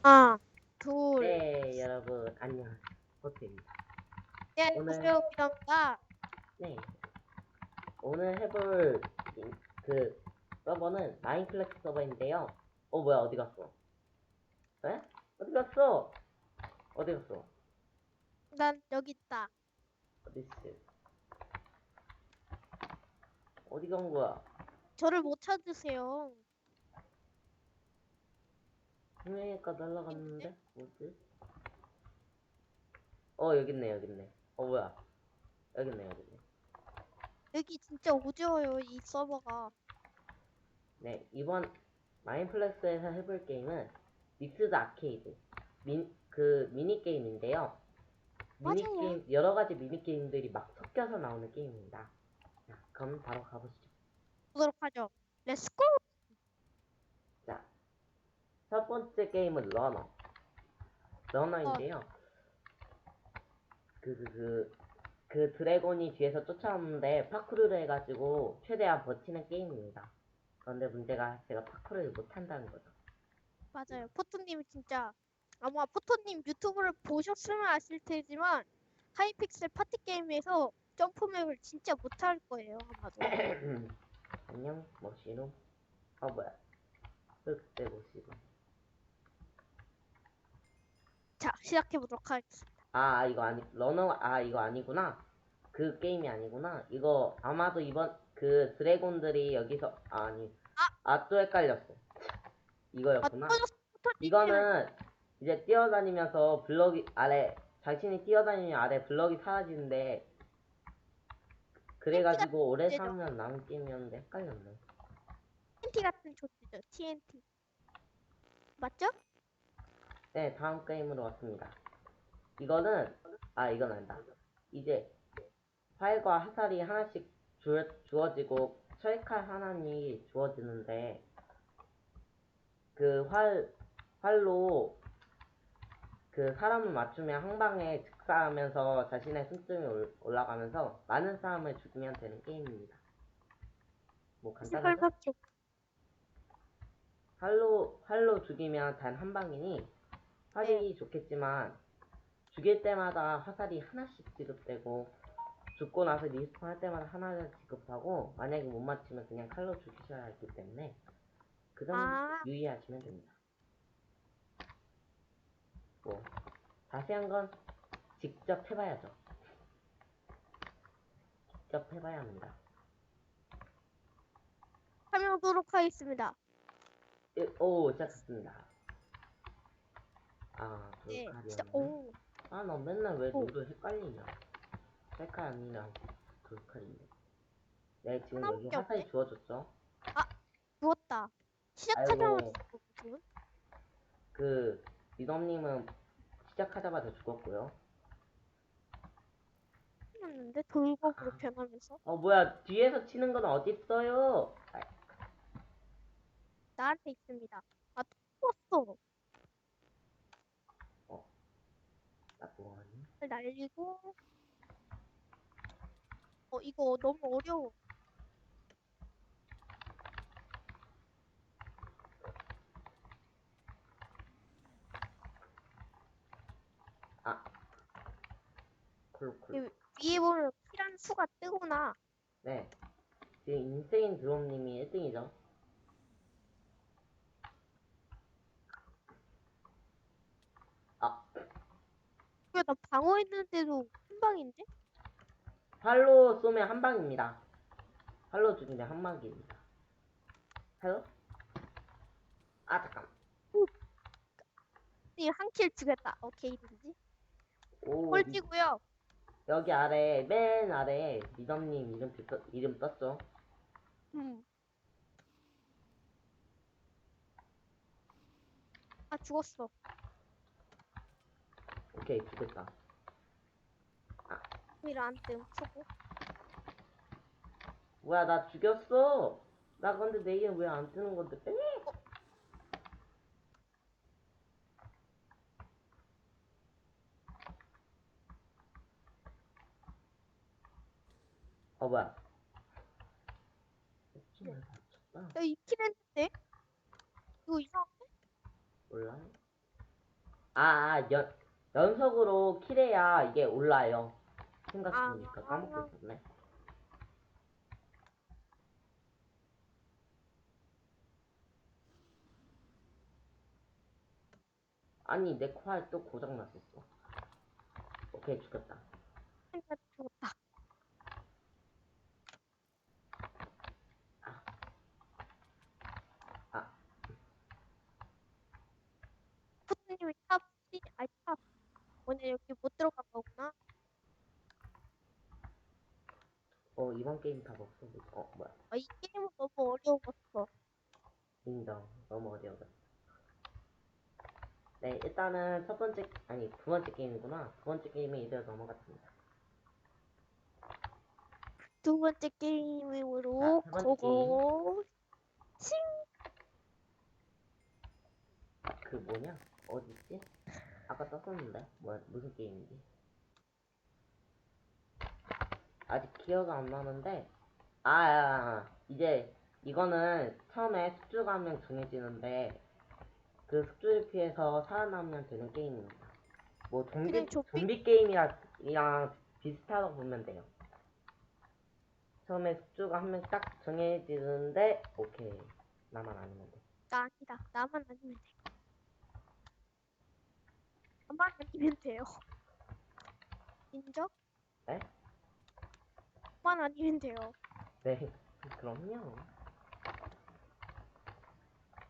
하나, 둘. 네, 여러분 안녕하세요. 호트입니다. 네, 오늘 안녕하세요. 비담입니다. 네, 오늘 해볼 그 서버는 마인크래프트 서버인데요. 뭐야, 어디 갔어? 에? 어디 갔어? 어디 갔어? 난 여기 있다. 어디 있지? 어디 간 거야? 저를 못 찾으세요. 분명히 아까 있는데? 날라갔는데 뭐지? 여기 있네, 여기 있네. 뭐야? 여기 있네, 여기 있네. 여기 진짜 오지어요, 이 서버가. 네, 이번 마인플렉스에서 해볼 게임은 믹스드 아케이드 미니 게임인데요. 맞아요. 미니게임, 여러가지 미니게임들이 막 섞여서 나오는 게임입니다. 자, 그럼 바로 가보시죠. 보도록 하죠. 렛츠고! 자, 첫 번째 게임은 러너. 어, 러너인데요. 그 드래곤이 뒤에서 쫓아오는데 파쿠르를 해가지고 최대한 버티는 게임입니다. 그런데 문제가 제가 파쿠르를 못한다는 거죠. 맞아요. 포토님이 진짜, 아마 포토님 유튜브를 보셨으면 아실 테지만, 하이픽셀 파티게임에서 점프맵을 진짜 못할 거예요, 아마도. 안녕, 머시룸. 뭐야. 그때 모시룸. 자, 시작해보도록 하겠습니다. 이거 아니구나. 그 게임이 아니구나. 이거 아마도 이번 그 드래곤들이 여기서 또 헷갈렸어. 아, 이거였구나. 터졌어, 포토님. 이거는 이제 뛰어다니면서 블럭이 아래 자신이 뛰어다니면 아래 블럭이 사라지는데 TNT 그래가지고 오래 같은 살면 나는 게임이었는데 헷갈렸네. TNT 같은 존재죠, TNT. 맞죠? 네, 다음 게임으로 왔습니다. 이건 아니다. 이제 활과 화살이 하나씩 주어지고 철칼 하나니 주어지는데 그 활로 그 사람을 맞추면 한 방에 즉사하면서 자신의 승점이 올라가면서 많은 사람을 죽이면 되는 게임입니다. 뭐 간단하죠? 활각쪽. 활로 죽이면 단 한 방이니 네. 활이 좋겠지만 죽일 때마다 화살이 하나씩 지급되고 죽고 나서 리스폰 할 때마다 하나를 지급하고 만약에 못 맞추면 그냥 칼로 죽이셔야 하기 때문에 그 점 아, 유의하시면 됩니다. 뭐 자세한 건 직접 해봐야죠. 직접 해봐야 합니다. 설명하도록 하겠습니다. 시작했습니다. 네, 돌칼이었네. 진짜, 오, 나 맨날 왜 오, 룰을 헷갈리냐. 셀칼 아니라 돌칼인데. 네, 지금 여기 하나밖에 화살이 없네? 주어졌죠? 아, 누웠다. 시작하자마자 아이고, 죽었군. 그, 리덤님은 시작하자마자 죽었고요. 죽었는데, 돌검으로 변하면서. 뭐야, 뒤에서 치는 건 어딨어요? 나한테 있습니다. 아, 또 죽었어. 나 뭐하니? 날리고, 이거 너무 어려워. 아, 쿨쿨. 위에 보면 피란 수가 뜨거나, 네, 지금 인세인 드롭님이 1등이죠. 아, 왜 나 방어했는데도 한 방인데? 활로 쏘면 한 방입니다. 활로 죽이면 한 방입니다. 활로? 잠깐. 한킬 주겠다. 오케이, 뭐지? 오, 꼴찌고요. 여기 맨 아래 리덤님 이름 떴죠? 음. 아, 죽었어. 오케이, 죽였다. 미를 안 뜸. 수고. 뭐야, 나 죽였어! 나 근데 내 이름 왜 안 뜨는 건데, 빼? 뭐야. 정말 다쳤다. 야, 이킬 했는데? 이거 이상한데? 몰라? 연속으로 킬해야 이게 올라요. 생각해보니까 아, 까먹고 있었네. 아니, 내 코알 또 고장났었어. 오케이, 죽였다. 생각 죽었다. 아, 포트님이 탑. 오늘 여기 못 들어간 거구나. 이번 게임 다 먹어. 뭐야. 이 게임은 너무 어려웠어. 인정. 너무 어려워. 네, 일단은 두 번째 게임이구나. 두 번째 게임에 이대로 넘어갔습니다. 두 번째 자, 게임으로 세 번째 게임. 고고. 싱! 그 뭐냐? 어딨지? 아까 썼었는데? 무슨 게임인지. 아직 기억 안 나는데, 이제 이거는 처음에 숙주가 한 명 정해지는데, 그 숙주를 피해서 살아남으면 되는 게임입니다. 뭐 그냥 좀비 게임이랑 비슷하다고 보면 돼요. 처음에 숙주가 한 명 딱 정해지는데, 오케이. 나만 아니면 돼. 나 아니다. 나만 아니면 돼. 나만 아니면 돼요. 인정? 네? 나만 아니면 돼요. 네. 그럼요.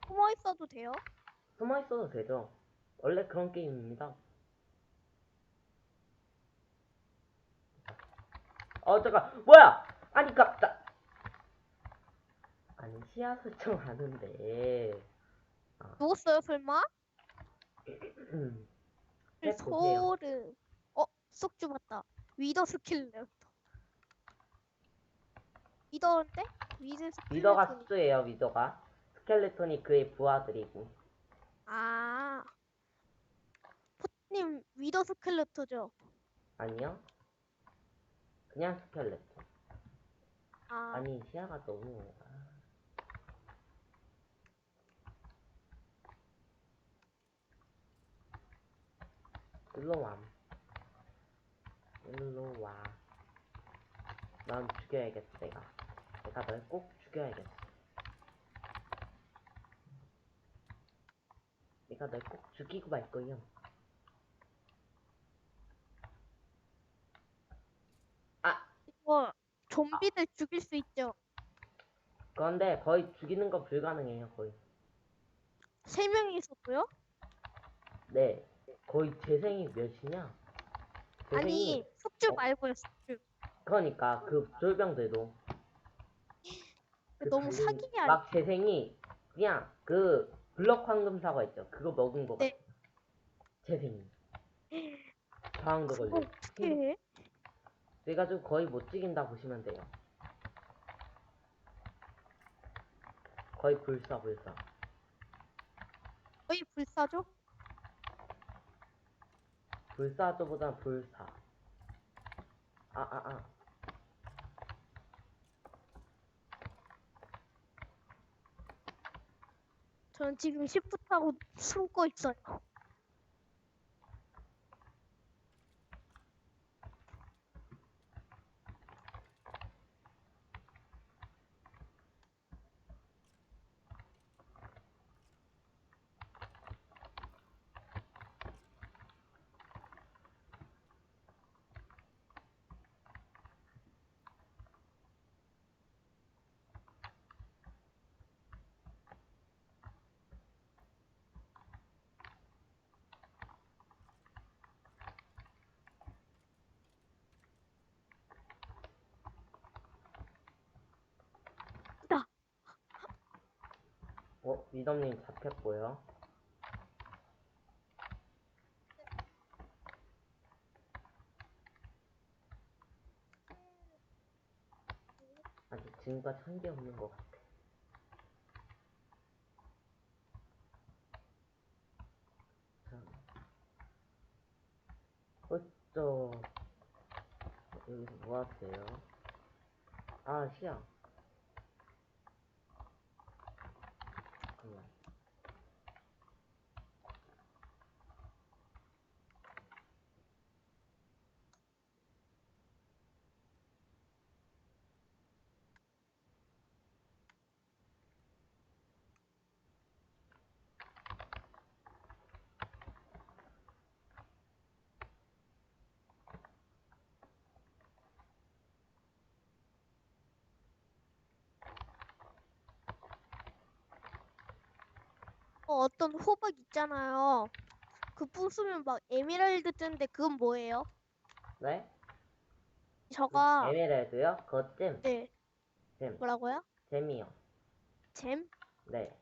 숨어 있어도 돼요? 숨어 있어도 되죠. 원래 그런 게임입니다. 잠깐, 뭐야! 아니, 아니, 시야 설정 하는데, 누웠어요, 설마? 탭 보세요. 소름. 쏙 죽었다. 위더 스킬레톤. 위더인데? 위드 위더가 스킬레톤이. 숙주예요, 위더가. 스켈레톤이 그의 부하들이고. 아, 포님 위더 스켈레토죠? 아니요? 그냥 스켈레톤. 아, 아니, 시야가 너무, 일로 와. 일로 와. 난 죽여야겠어, 내가. 내가 널 꼭 죽여야겠어. 내가 널 꼭 죽이고 말 거예요. 아! 이거 좀비들 죽일 수 있죠? 그런데 거의 죽이는 거 불가능해요, 거의. 세 명이서도요? 네. 거의 재생이 몇이냐? 아니, 재생이, 숙주 어, 말고요, 숙주. 그러니까 그 졸병들도 그 너무 달린 사기야. 막 재생이 그냥 그 블럭 황금 사과 있죠. 그거 먹은 거 같아. 네, 재생이 저항도 그거 걸리고. 어떻게 해? 그래가지고 거의 못 죽인다 보시면 돼요. 거의 불사. 거의 불사죠? 불사조보단 불사. 아. 저는 지금 10분 타고 숨고 있어요. 나 미덤님 잡혔고요. 아직 지금까지 한 게 없는 것 같아. 자, 어쩌 여기서 뭐 하세요? 시야. 잠깐만. 어떤 호박 있잖아요. 그 부수면 막 에메랄드 뜨는데 그건 뭐예요? 네? 저가 에메랄드요? 그거 잼. 네 잼. 뭐라고요? 잼이요. 잼? 네.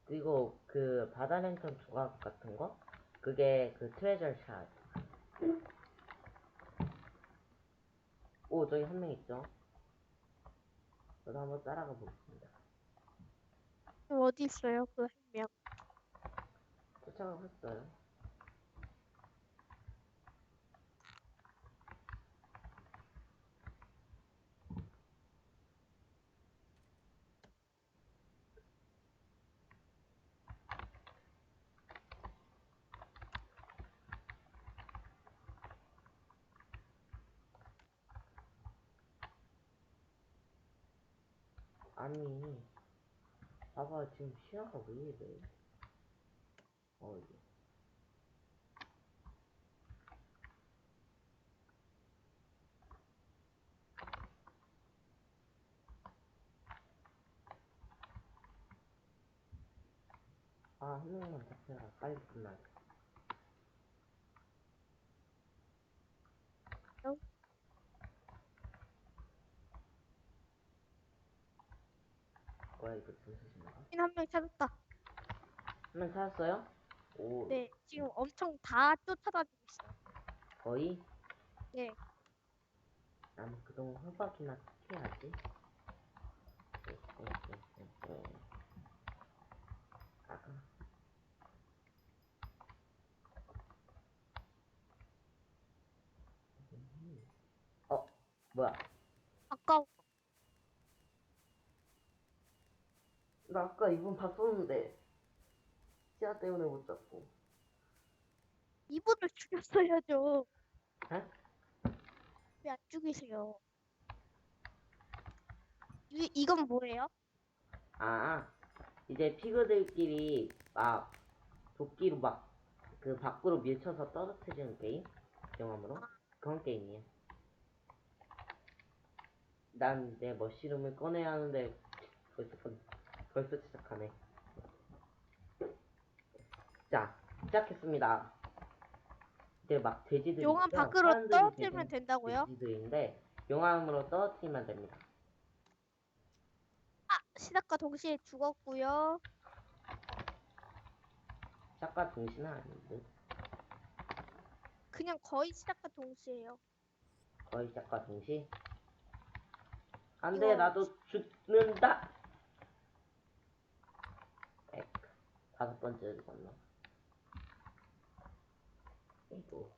그리고 그 바다 랜턴 조각 같은 거? 그게 그 트레저 샷. 오, 저기 한 명 있죠? 저도 한번 따라가 보겠습니다. 어디 있어요? 그 한 명. 쫓아가고 있어요. 아니, 봐봐, 지금 시야가 왜 이래? 이게. 한 명만 잡혀라. 빨리 끝나. 어? 뭐야, 이거 잠시만요. 한 명 찾았다. 한 명 찾았어요? 오, 네 지금 엄청 다 쫓아다니고 있어요. 거의? 네 난 그동안 호박이나 캐야지. 아, 뭐야. 아까 나 아까 이분 봤었는데, 시야 때문에 못 잡고. 이분을 죽였어야죠. 에? 왜 안 죽이세요? 이건 뭐예요? 이제 피그들끼리 막 도끼로 막 그 밖으로 밀쳐서 떨어뜨리는 게임? 경험으로? 그런 게임이에요. 난 이제 머시룸을 꺼내야 하는데 벌써 시작하네. 자, 시작했습니다. 이제 막 돼지들이 용암 있죠? 밖으로 사람들이 떨어뜨리면 된다고요? 돼지들인데 용암으로 떨어뜨리면 됩니다. 시작과 동시에 죽었고요. 시작과 동시는 아닌데 그냥 거의 시작과 동시에요. 거의 시작과 동시. 안돼, 이거 나도 죽는다. 다섯 번째 죽었나? 이거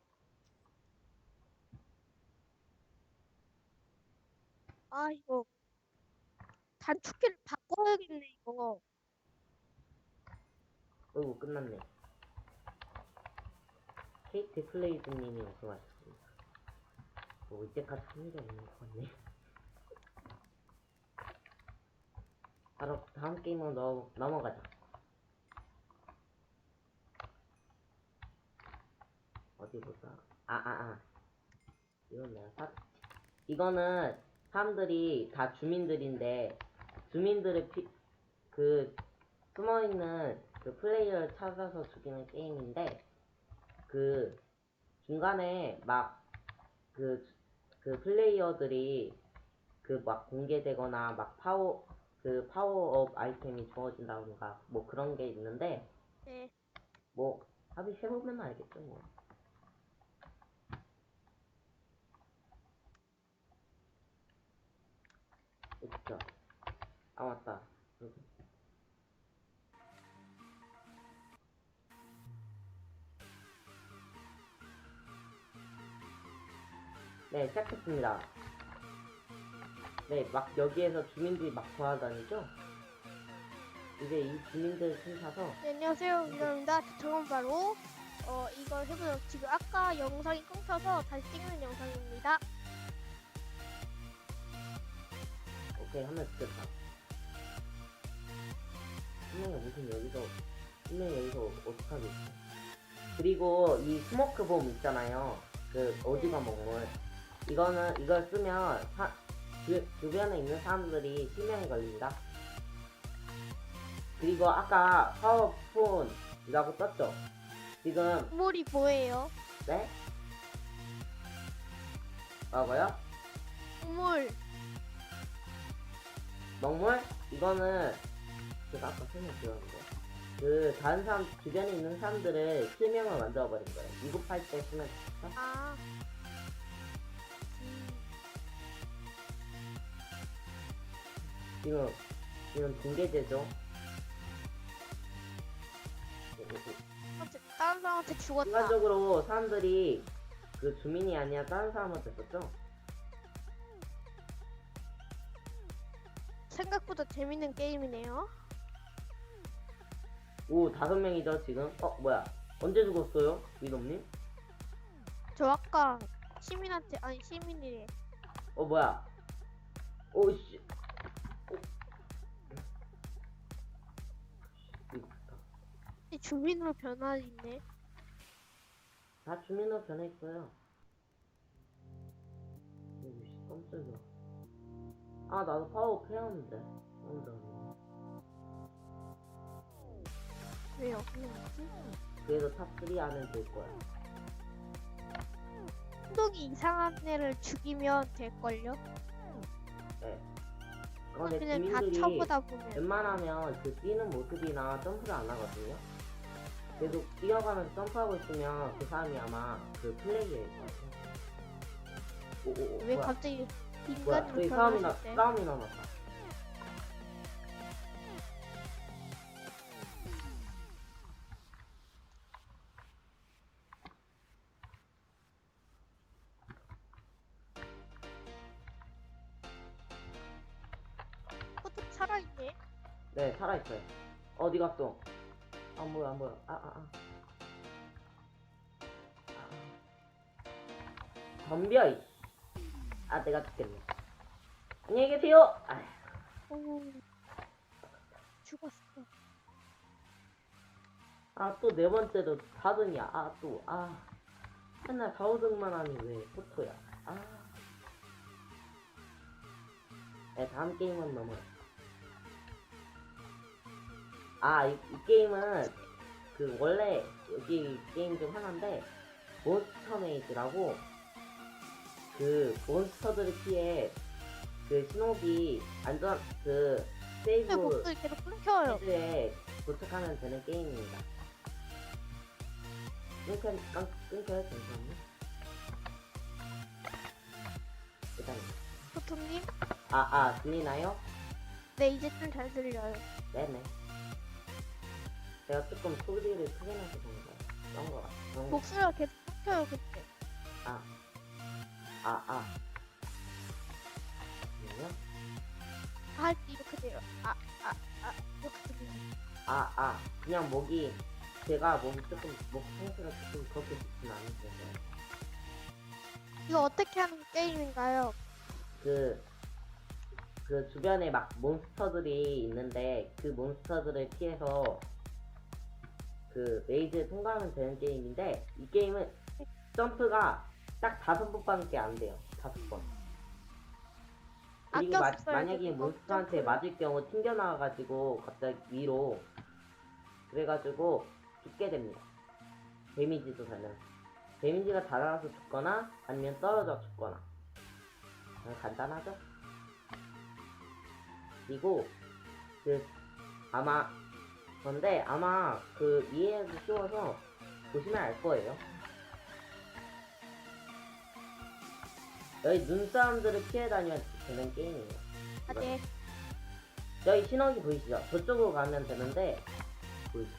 이거 단축키를 바꿔야겠네 이거. 어이구, 끝났네. 케이트 플레이즈님이 우승하셨습니다. 뭐 이때까지 한 일이 없는 것 같네. 바로 다음 게임으로 넘어가자. 어디 보자. 이건 내가 이거는 사람들이 다 주민들인데 주민들의 그 숨어있는 그 플레이어를 찾아서 죽이는 게임인데 그 중간에 막 그 플레이어들이 그 막 공개되거나 막 파워업 아이템이 주어진다던가 뭐 그런 게 있는데 네. 뭐 합의해보면 알겠죠 뭐. 그쵸. 맞다. 네, 시작했습니다. 네, 막 여기에서 주민들이 막 돌아다니죠? 이제 이 주민들 찾아서 네, 안녕하세요. 이러입니다. 저는 바로 이걸 해보려 지금 아까 영상이 끊겨서 다시 찍는 영상입니다. 오케이 하면 됐다. 분명히 여기서 어떡하겠지. 그리고 이 스모크봄 있잖아요. 그 오징어 먹물. 이걸 쓰면 주변에 있는 사람들이 실명에 걸립니다. 그리고 아까 파워폰이라고 떴죠? 지금, 물이 뭐예요? 네? 뭐라고요? 물. 먹물? 이거는 제가 아까 설명드렸는데 그 다른 사람 주변에 있는 사람들을 실명을 만들어버린 거예요. 위급할 때 쓰면 좋죠? 아. 음. 지금 붕괴제죠. 다른 사람한테 죽었다. 순간적으로 사람들이 그 주민이 아니라 다른 사람한테 썼죠. 생각보다 재밌는 게임이네요. 오, 5명이죠 지금. 뭐야? 언제 죽었어요, 위dom님? 저 아까 시민한테 아니 시민이래. 뭐야? 오씨. 이 주민으로 변화있네. 다 주민으로 변했어요. 오씨, 깜짝이야. 나도 파워 패였는데. 왜요? 그렇지? 그래도 탑3 안에 들 거야. 행동이 이상한 애를 죽이면 될걸요? 네. 그런데 그냥 다 주민들이 쳐보다 보면. 웬만하면 그 뛰는 모습이나 점프를 안 하거든요. 계속 뛰어가면서 점프하고 있으면 그 사람이 아마 그 플레이어일 것 같아요. 왜 뭐야? 갑자기 뭐야? 인간으로 저기 변하실 때? 싸움이 나왔다. 포도 살아있네. 네, 살아있어요. 어디 갔어? 안 보여, 안 보여. 덤벼, 이. 내가 죽겠네. 안녕히 계세요! 오, 죽었어. 또 4번째도 4등이야. 맨날 4, 5등만 하니 왜 포토야. 네, 다음 게임은 넘어요. 이 게임은 원래 여기 게임 중 하나인데 몬스터 메이즈라고 몬스터들을 피해 신호기 안전 왜 세이브 목소리 계속 끊겨요? 헤드에 도착하면 되는 게임입니다. 끊겨요? 잠시만요. 일단 포토님? 들리나요? 네, 이제 좀 잘 들려요. 네네. 제가 조금 소리를 크게 내서 그런 거 같아요. 목소리가 계속 끊겨요, 그때. 잠시만요. 할 때 이렇게 돼요. 이렇게 들려요. 그냥 제가 목이 조금, 목 상태가 조금 그렇게 좋진 않은데. 이거 어떻게 하는 게임인가요? 그 주변에 막 몬스터들이 있는데 그 몬스터들을 피해서 메이즈 통과하면 되는 게임인데 이 게임은 점프가 딱 5번밖에 안 돼요. 5번. 그리고 아껴 써야 만약에 되는 몬스터한테 점프를. 맞을 경우 튕겨나와가지고 갑자기 위로 그래가지고 죽게 됩니다. 데미지도 되는. 데미지가 달아나서 죽거나 아니면 떨어져 죽거나. 간단하죠? 그리고 아마 이해하기 쉬워서 보시면 알 거예요. 여기 눈사람들을 피해 다니면 되는 게임이에요. 네. 여기 신호기 보이시죠? 저쪽으로 가면 되는데 보이시죠?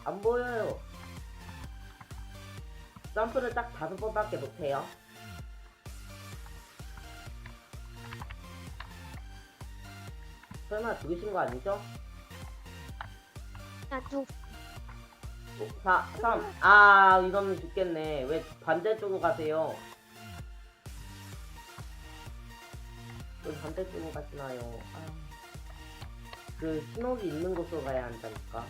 안 보여요. 점프를 딱 5번밖에 못해요. 설마 죽으신 거 아니죠? 누 4, 3. 이거는 죽겠네. 왜 반대쪽으로 가세요? 왜 반대쪽으로 가시나요? 신호기 있는 곳으로 가야 한다니까.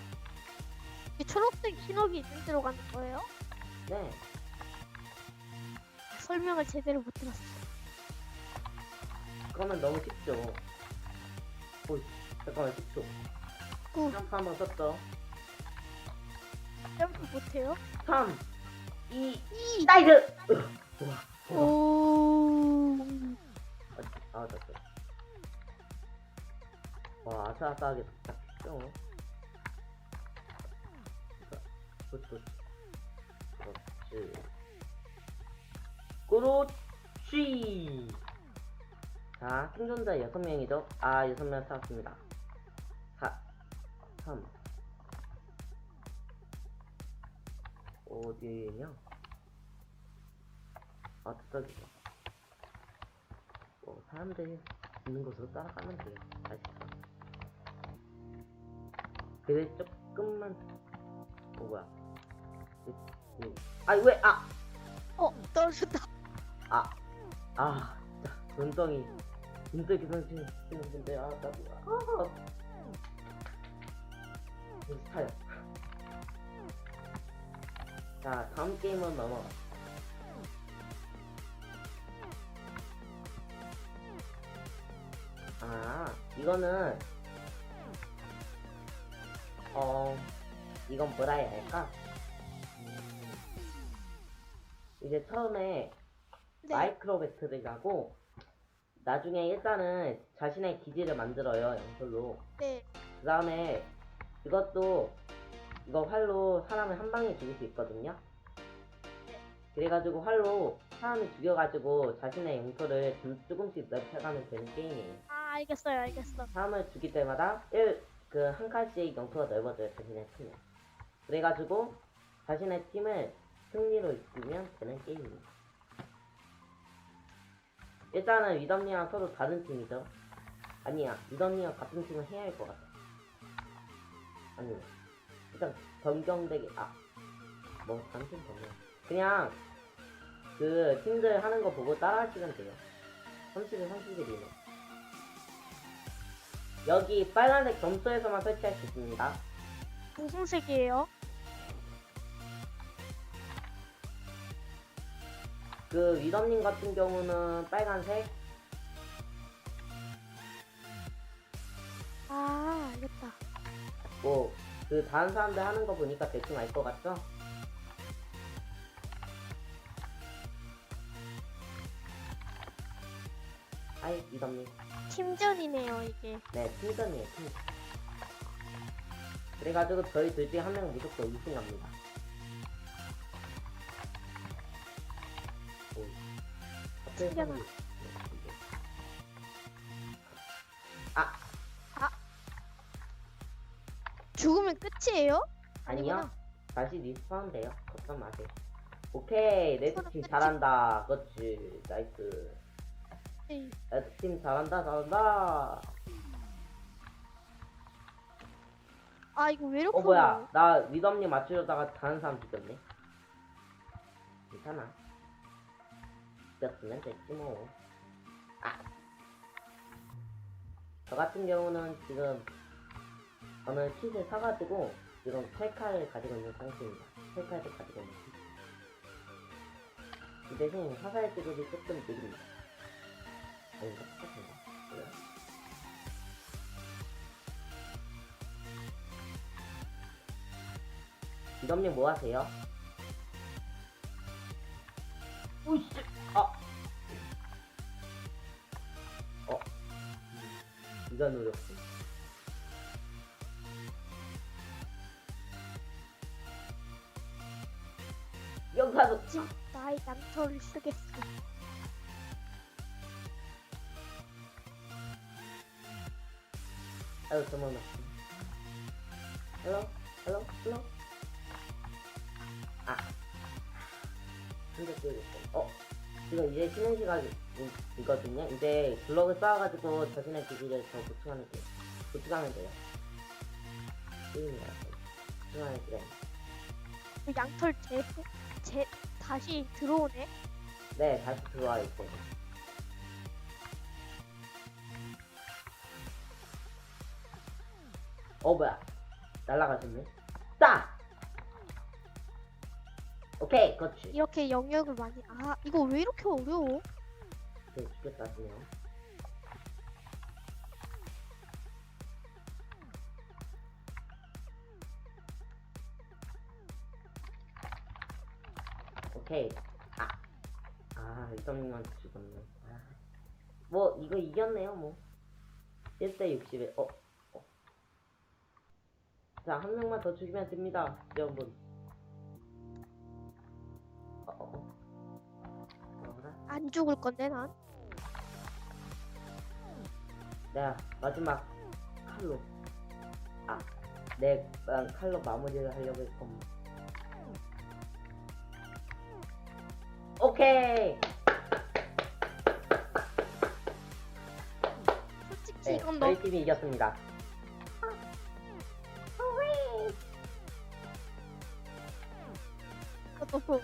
이 초록색 신호기 있는 데로 가는 거예요? 네. 설명을 제대로 못 들었어. 그러면 너무 쉽죠. 잠깐만 10초. 구. 점프 한번 썼죠. 점프 못해요? 3, 2, 2. 나이스! 우와. 오. 아, 됐어. 와, 아슬아슬하게 딱 했죠. 그렇지. 그렇지. 자, 생존자 6명이죠. 아, 6명 찾았습니다. 4, 3. 어디에 있냐? 아, 저기. 사람들이 있는 곳으로 따라가면 돼요. 아시죠? 그래, 조금만. 뭐야. 아, 왜, 아! 떨어졌다. 눈덩이 기상시키는 분들, 스타일. 자, 다음 게임은 넘어가. 이거는, 이건 뭐라 해야 할까? 이제 처음에 네. 마이크로 배틀이라고 나중에 일단은 자신의 기지를 만들어요, 연설로. 네. 그 다음에 이거 활로 사람을 한 방에 죽일 수 있거든요. 그래가지고 활로 사람을 죽여가지고 자신의 영토를 조금씩 넓혀가면 되는 게임이에요. 알겠어. 사람을 죽일 때마다 한 칸씩 영토가 넓어져요, 자신의 팀에. 그래가지고 자신의 팀을 승리로 이끌면 되는 게임입니다. 일단은 위덤님이랑 서로 다른 팀이죠. 아니야, 위덤님이랑 같은 팀을 해야 할 것 같아. 아니요. 일단 변경되게 다른 팀 변경. 그냥 그 팀들 하는 거 보고 따라하시면 돼요. 31이네. 여기 빨간색 점토에서만 설치할 수 있습니다. 무슨 색이에요? 그 위덤님 같은 경우는 빨간색. 알겠다. 그 다른 사람들 하는 거 보니까 대충 알 것 같죠? 아이, 위덤님. 팀전이네요, 이게. 네, 팀전이에요, 팀전. 그래가지고 저희 둘 중에 한 명은 무조건 우승 갑니다. 튕겨나. 죽으면 끝이에요? 아니요. 아니구나. 다시 리스폰 돼요. 걱정 마세요. 오케이, 레드팀 끝이. 잘한다. 그렇지, 나이스. 네. 레드팀 잘한다. 이거 왜 이렇게 뭐야, 나 위덤님 맞추려다가 다른 사람 죽였네. 괜찮아. 죽였으면 됐지 뭐. 저 같은 경우는 지금 어느 킷을 사가지고 지금 8칼을 가지고 있는 상태입니다. 8칼도 가지고 있는 킷. 그 대신 화살 지급이 조금 느립니다. 아닌가? 똑같은가? 그래요? 이덤님 뭐 하세요? 오이씨! 이가 노렸어. 명사도 나의 양털을 쓰겠어. 아유, 잠깐만. 헬로? 진짜 뜨겠어. 지금 이제 쉬는 시간이거든요. 이제 블럭을 쌓아가지고 자신의 기지를 더 보충하면 돼요. 게임이라. 보충하는 시간. 그 양털 다시 들어오네. 네, 다시 들어와 있고. 뭐야. 날라가셨네. 따! 오케이, 그렇지. 이렇게 영역을 많이. 이거 왜 이렇게 어려워? 네, 죽겠다, 그냥. 오케이. 일점님한테 죽었네. 뭐 이거 이겼네요 뭐. 1대 60에 자, 한 명만 더 죽이면 됩니다, 여러분. 뭐라? 안 죽을 건데 난. 내가 마지막 칼로 난 칼로 마무리를 하려고 했건. 오케이. 솔직히 네, 이건 저희 너무 팀이 이겼습니다.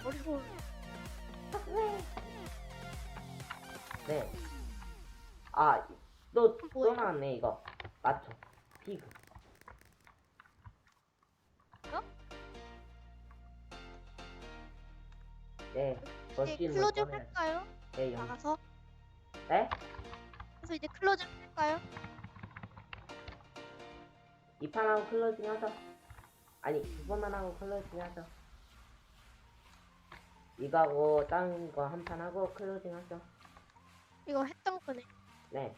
어려워. 네. 또 뭐예요? 나왔네 이거. 맞죠? 피그. 네. 이제 멋진 클로징 걸 꺼내야지. 할까요? 네, 나가서. 네? 그래서 이제 클로징 할까요? 이 판하고 클로징 하죠. 아니, 두 번만 하고 클로징 하죠. 이거하고 다른 거 한 판 하고 클로징 하죠. 이거 했던 거네. 네.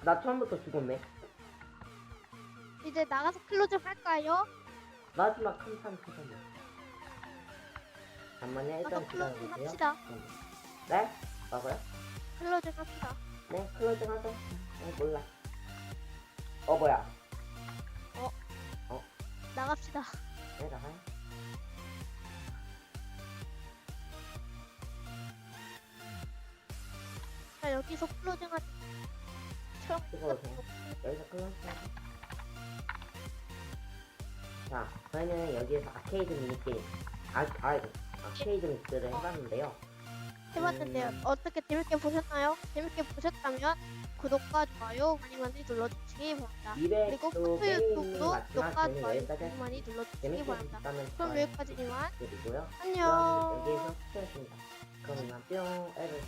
나 처음부터 죽었네. 이제 나가서 클로징 할까요? 마지막 한 판 하잖아. 잠만요, 일단 나가서 클로징 기다려주세요. 합시다. 네? 뭐고요? 클로징 합시다. 네, 클로징 하죠. 몰라. 뭐야. 나갑시다. 네, 나가요. 자, 여기서 클로징 하자. 찍어오세요. 여기서 클로징 하죠. 자, 저희는 여기에서 아케이드 미니게임, 아케이드 믹스를 해봤는데요. 해봤는데요. 어떻게 재밌게 보셨나요? 재밌게 보셨다면 구독과 좋아요 많이 눌러주시기 바랍니다. 그리고 200도 포트 게임이 유튜브도 맞지만 구독과 저는 좋아요 여기까지 많이 눌러주시기 재밌게 바랍니다. 보셨다면 그럼 좋아요 여기까지지만 드리고요. 그럼 안녕. 여기에서 시작했습니다. 그럼 이만 뿅 에러지